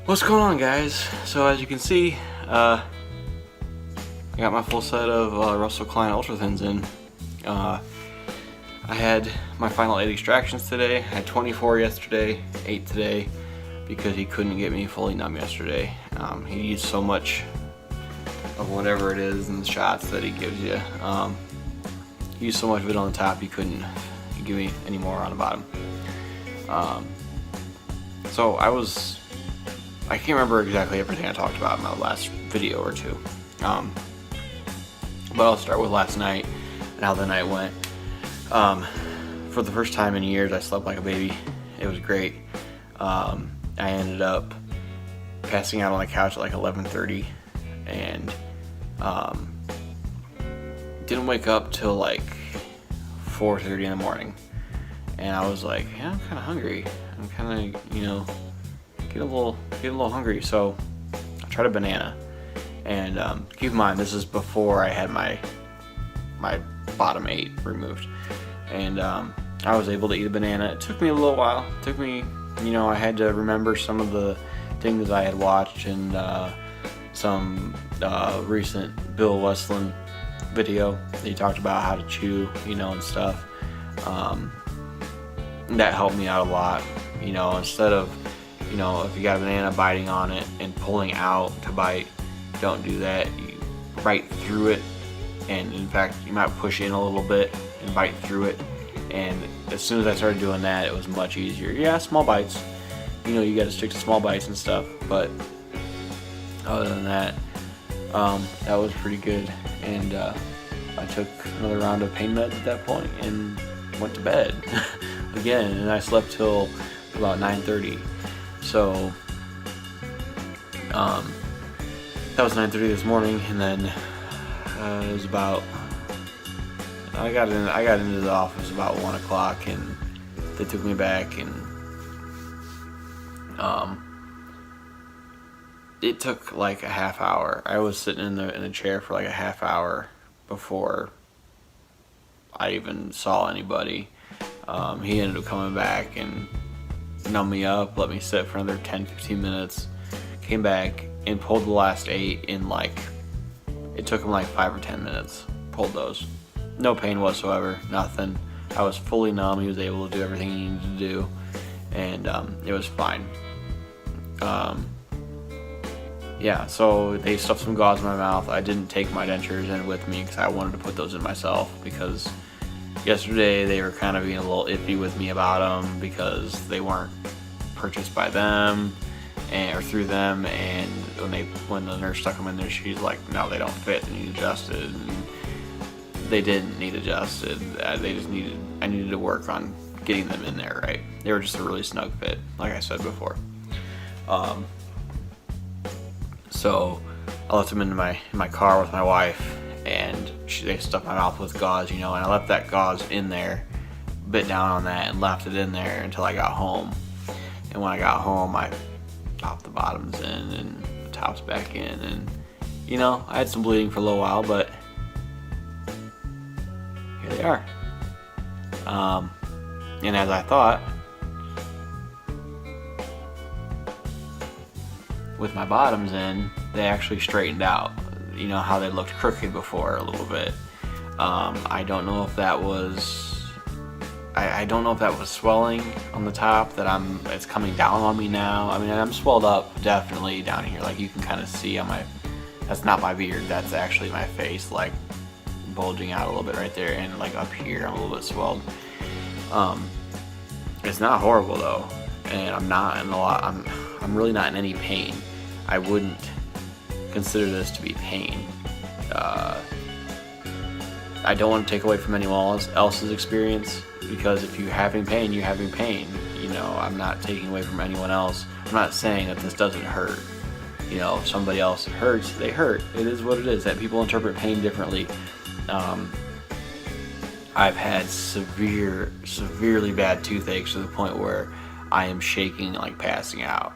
What's going on, guys? So as you can see, I got my full set of Russell Klein Ultra Thins in. I had my final 8 extractions today. I had 24 yesterday, 8 today, because he couldn't get me fully numb yesterday. He used so much of whatever it is in the shots that he gives you. He used so much of it on the top, he couldn't give me any more on the bottom. So I can't remember exactly everything I talked about in my last video or two. But I'll start with last night and how the night went. For the first time in years, I slept like a baby. It was great. I ended up passing out on the couch at like 11:30 and didn't wake up till like 4:30 in the morning. And I was like, yeah, I'm kind of hungry. I'm kind of, get a little hungry. So I tried a banana. And keep in mind, this is before I had my bottom 8 removed. And I was able to eat a banana. It took me a little while. It took me, I had to remember some of the things I had watched and some recent Bill Westland video. He talked about how to chew, and stuff. That helped me out a lot. Instead of, if you got a banana, biting on it and pulling out to bite, don't do that. You bite through it, and in fact, you might push in a little bit and bite through it. And as soon as I started doing that, it was much easier. Yeah, small bites. You got to stick to small bites and stuff. But other than that, that was pretty good. And I took another round of pain meds at that point and went to bed again. And I slept till about 9:30. So that was 9:30 this morning, and then it was about. I got into the office about 1 o'clock, and they took me back, and it took like a half hour. I was sitting in a chair for like a half hour before I even saw anybody. He ended up coming back and numbed me up, let me sit for another 10-15 minutes, came back and pulled the last 8 in it took him like 5 or 10 minutes, pulled those. No pain whatsoever, nothing. I was fully numb. He was able to do everything he needed to do, and it was fine. Yeah, so they stuffed some gauze in my mouth. I didn't take my dentures in with me because I wanted to put those in myself, because yesterday they were kind of being a little iffy with me about them because they weren't purchased by them or through them, and when the nurse stuck them in there, she's like, no, they don't fit, they need adjusted. And they didn't need adjusted. I needed to work on getting them in there right. They were just a really snug fit, like I said before. So I left them in my car with my wife, and they stuffed my mouth with gauze, and I left that gauze in there, bit down on that, and left it in there until I got home. And when I got home, I popped the bottoms in and the tops back in, and I had some bleeding for a little while, but here they are. And as I thought, with my bottoms in, they actually straightened out. How they looked crooked before a little bit. I don't know if that was swelling on the top it's coming down on me now. I mean, I'm swelled up definitely down here. Like you can kind of see on that's not my beard, that's actually my face, like bulging out a little bit right there, and like up here I'm a little bit swelled. It's not horrible though, and I'm really not in any pain. I wouldn't consider this to be pain. I don't want to take away from anyone else's experience, because if you're having pain, you're having pain. I'm not taking away from anyone else. I'm not saying that this doesn't hurt. If somebody else hurts, they hurt. It is what it is. That people interpret pain differently. I've had severely bad toothaches to the point where I am shaking, like passing out.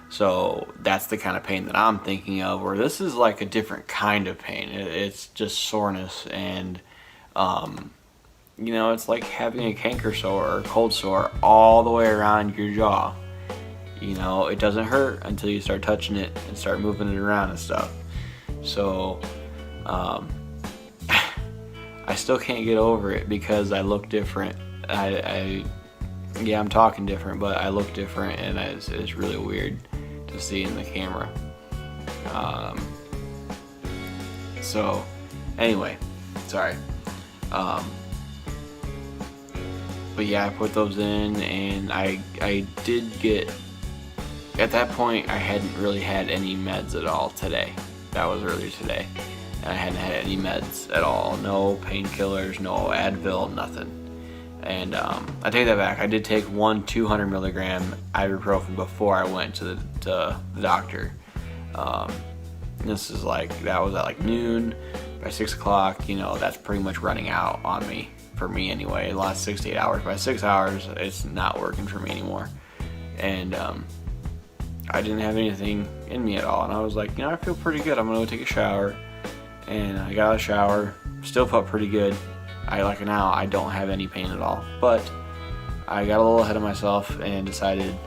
So that's the kind of pain that I'm thinking of, where this is like a different kind of pain. It's just soreness, and it's like having a canker sore or cold sore all the way around your jaw. it doesn't hurt until you start touching it and start moving it around and stuff. So I still can't get over it because I look different. I'm talking different, but I look different, and it's really weird to see in the camera. So anyway, sorry. But yeah, I put those in, and I did get, at that point I hadn't really had any meds at all today. That was earlier today, and I hadn't had any meds at all. No painkillers, no Advil, nothing. And I take that back. I did take one 200 milligram ibuprofen before I went to the doctor. This is that was at noon. By 6 o'clock, that's pretty much running out on me, for me anyway. The last 6 to 8 hours. By 6 hours, it's not working for me anymore. And I didn't have anything in me at all. And I was like, I feel pretty good. I'm gonna go take a shower. And I got out of the shower. Still felt pretty good. Now I don't have any pain at all. But I got a little ahead of myself and decided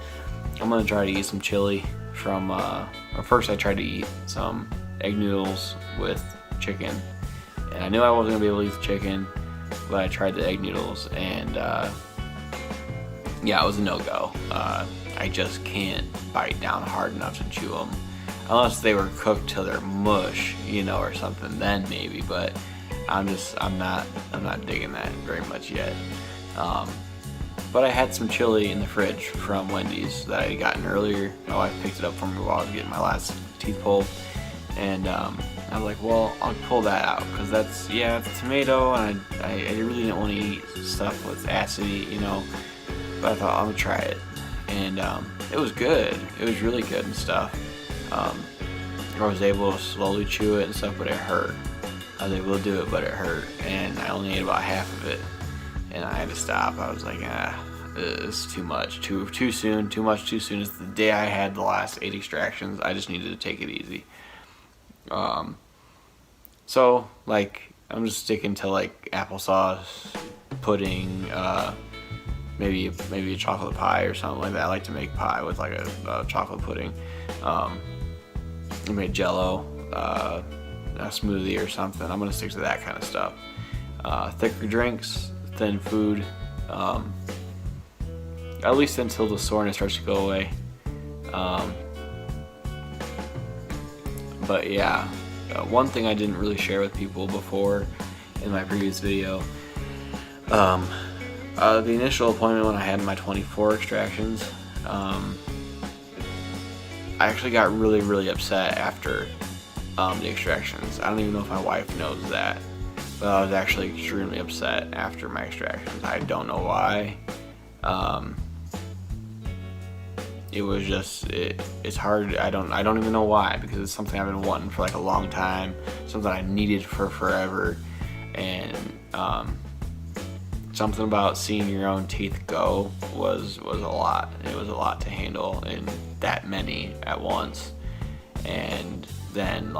I'm gonna try to eat some chili from. First, I tried to eat some egg noodles with chicken, and I knew I wasn't gonna be able to eat the chicken, but I tried the egg noodles, and it was a no-go. I just can't bite down hard enough to chew them, unless they were cooked till they're mush, or something. Then maybe, but I'm not digging that very much yet. But I had some chili in the fridge from Wendy's that I had gotten earlier. My wife picked it up for me while I was getting my last teeth pulled, and I was like, well, I'll pull that out because it's a tomato, and I really didn't want to eat stuff with acidity, but I thought I'm gonna try it, and it was good. It was really good and stuff. I was able to slowly chew it and stuff, but it hurt. I was able to do it, but it hurt, and I only ate about half of it, and I had to stop. I was like, it's too much, too soon, too much too soon. It's the day I had the last 8 extractions. I just needed to take it easy. So I'm just sticking to applesauce, pudding, maybe a chocolate pie or something like that. I like to make pie with a chocolate pudding. I made Jello, a smoothie or something. I'm gonna stick to that kind of stuff. Thicker drinks, thin food, at least until the soreness starts to go away. But yeah, one thing I didn't really share with people before in my previous video, the initial appointment when I had my 24 extractions, I actually got really, really upset after the extractions. I don't even know if my wife knows that, but I was actually extremely upset after my extractions. I don't know why. It was just, it's hard. I don't even know why, because it's something I've been wanting for a long time, something I needed for forever, and something about seeing your own teeth go was a lot. It was a lot to handle, and that many at once. And then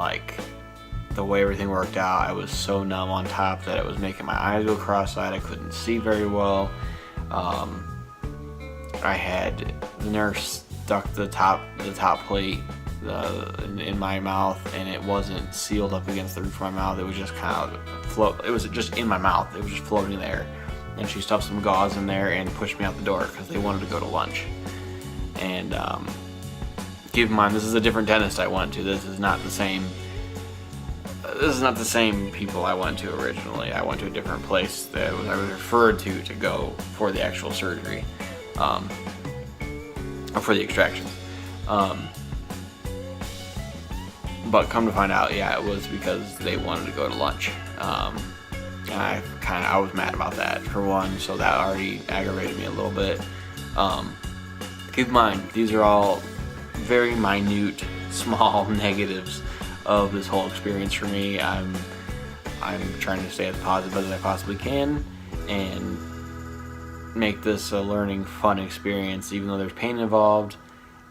the way everything worked out, I was so numb on top that it was making my eyes go cross-eyed. I couldn't see very well. I had the nurse stuck the top plate in my mouth, and it wasn't sealed up against the roof of my mouth. It was just kind of float. It was just in my mouth. It was just floating there. And she stuffed some gauze in there and pushed me out the door because they wanted to go to lunch. And keep in mind, this is a different dentist I went to. This is not the same people I went to originally. I went to a different place that I was referred to go for the actual surgery, or for the extractions. But come to find out, it was because they wanted to go to lunch. And I was mad about that, for one, so that already aggravated me a little bit. Keep in mind, these are all very minute, small negatives of this whole experience for me. I'm trying to stay as positive as I possibly can and make this a learning, fun experience. Even though there's pain involved,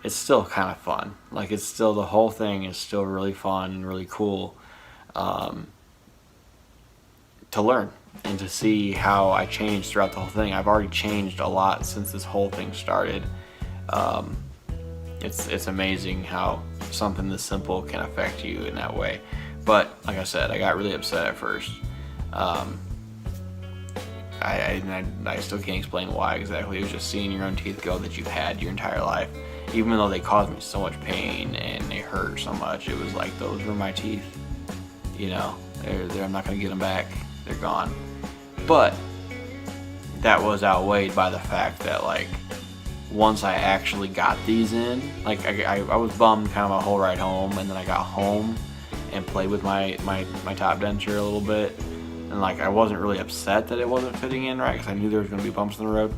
it's still kind of fun. It's still, the whole thing is still really fun and really cool to learn and to see how I changed throughout the whole thing. I've already changed a lot since this whole thing started. It's amazing how something this simple can affect you in that way. But like I said, I got really upset at first. I still can't explain why exactly. It was just seeing your own teeth go that you've had your entire life. Even though they caused me so much pain and they hurt so much, it was like those were my teeth. You know, I'm not gonna get them back. They're gone. But that was outweighed by the fact that, like, once I actually got these in, like, I was bummed kind of my whole ride home, and then I got home and played with my top denture a little bit, and like I wasn't really upset that it wasn't fitting in right because I knew there was going to be bumps in the road,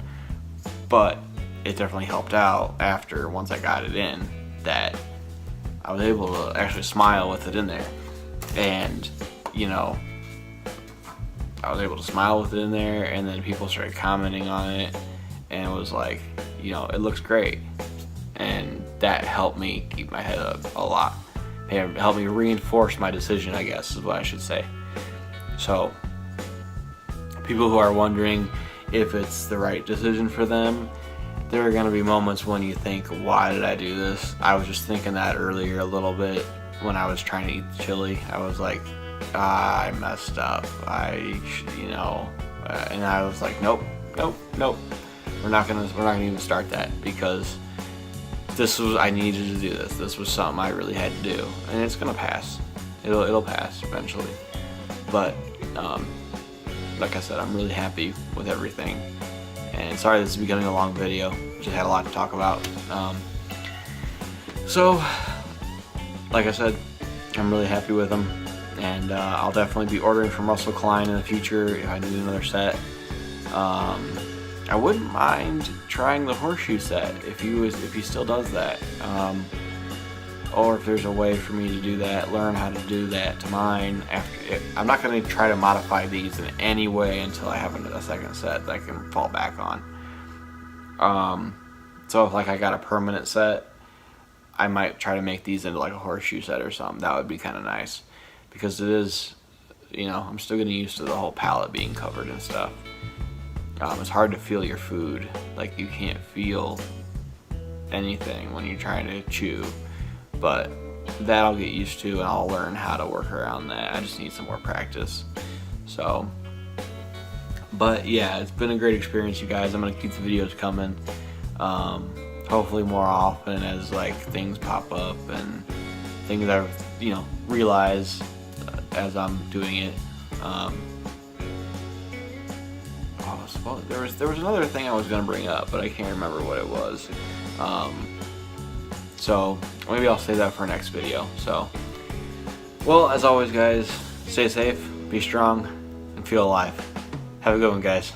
but it definitely helped out after once I got it in that I was able to actually smile with it in there. And you know, I was able to smile with it in there, and then people started commenting on it, and it was like, you know, it looks great. And that helped me keep my head up a lot. It helped me reinforce my decision, I guess is what I should say. So people who are wondering if it's the right decision for them, there are going to be moments when you think, why did I do this? I was just thinking that earlier a little bit when I was trying to eat chili. I was like, I messed up. And I was like, nope. We're not gonna even start that, because I needed to do this. This was something I really had to do, and it's gonna pass. It'll pass eventually. But like I said, I'm really happy with everything. And sorry this is becoming a long video. Just had a lot to talk about. So, like I said, I'm really happy with them, and I'll definitely be ordering from Russell Klein in the future if I need another set. I wouldn't mind trying the horseshoe set if he still does that, or if there's a way for me to do that, learn how to do that to mine. I'm not going to try to modify these in any way until I have a second set that I can fall back on. So if like I got a permanent set, I might try to make these into like a horseshoe set or something. That would be kind of nice, because it is, you know, I'm still getting used to the whole palate being covered and stuff. It's hard to feel your food. Like, you can't feel anything when you're trying to chew, but that I'll get used to, and I'll learn how to work around that. I just need some more practice. So, but yeah, it's been a great experience, you guys. I'm gonna keep the videos coming, hopefully more often as like things pop up and things I realize as I'm doing it. There was another thing I was gonna bring up, but I can't remember what it was. So maybe I'll save that for next video. So, well, as always, guys, stay safe, be strong, and feel alive. Have a good one, guys.